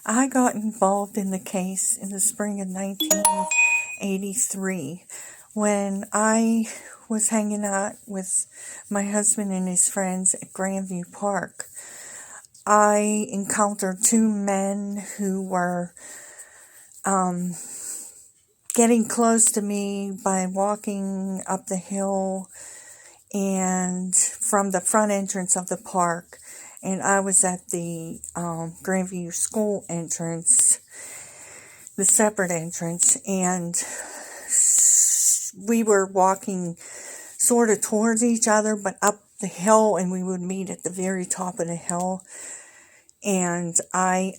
I got involved in the case in the spring of 1983 when I was hanging out with my husband and his friends at Grandview Park. I encountered two men who were getting close to me by walking up the hill and from the front entrance of the park. And I was at the Grandview School entrance, the separate entrance, and we were walking sort of towards each other, but up the hill, and we would meet at the very top of the hill. And I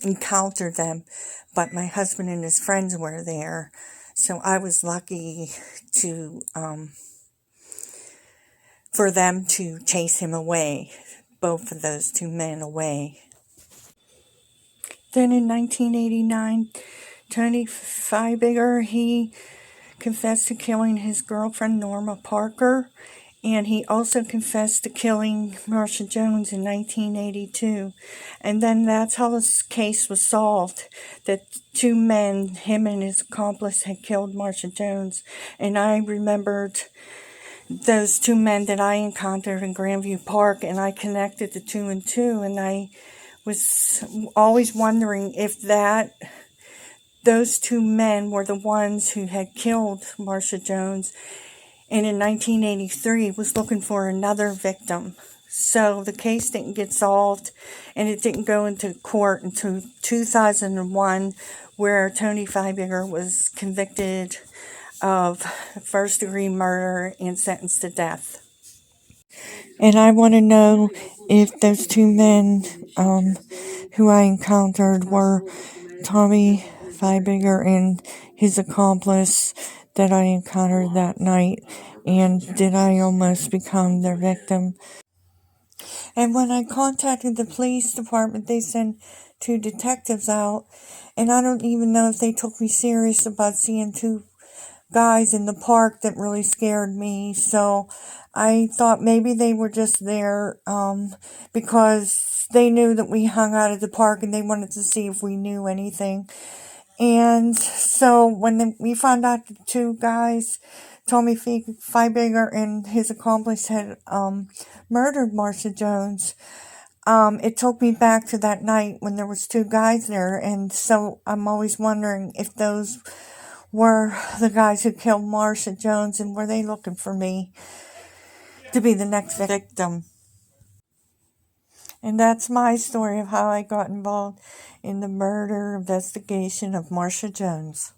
encountered them, but my husband and his friends were there, so I was lucky to for them to chase him away, both of those two men away. Then in 1989, Tony Feibiger, he confessed to killing his girlfriend Norma Parker, and he also confessed to killing Marsha Jones in 1982. And then that's how this case was solved, that two men, him and his accomplice, had killed Marsha Jones. And I remembered those two men that I encountered in Grandview Park, and I connected the two and two, and I was always wondering if those two men were the ones who had killed Marsha Jones, and in 1983 was looking for another victim. So the case didn't get solved, and it didn't go into court until 2001, where Tony Feibiger was convicted of first-degree murder and sentenced to death. And I want to know if those two men who I encountered were Tommy Feibiger and his accomplice that I encountered that night, and did I almost become their victim? And when I contacted the police department, they sent two detectives out, and I don't even know if they took me serious about seeing two guys in the park that really scared me. So I thought maybe they were just there because they knew that we hung out at the park and they wanted to see if we knew anything. And so when we found out the two guys, Tommy Feibiger and his accomplice, had murdered Marsha Jones, it took me back to that night when there was two guys there. And so I'm always wondering if those were the guys who killed Marsha Jones, and were they looking for me to be the next victim? And that's my story of how I got involved in the murder investigation of Marsha Jones.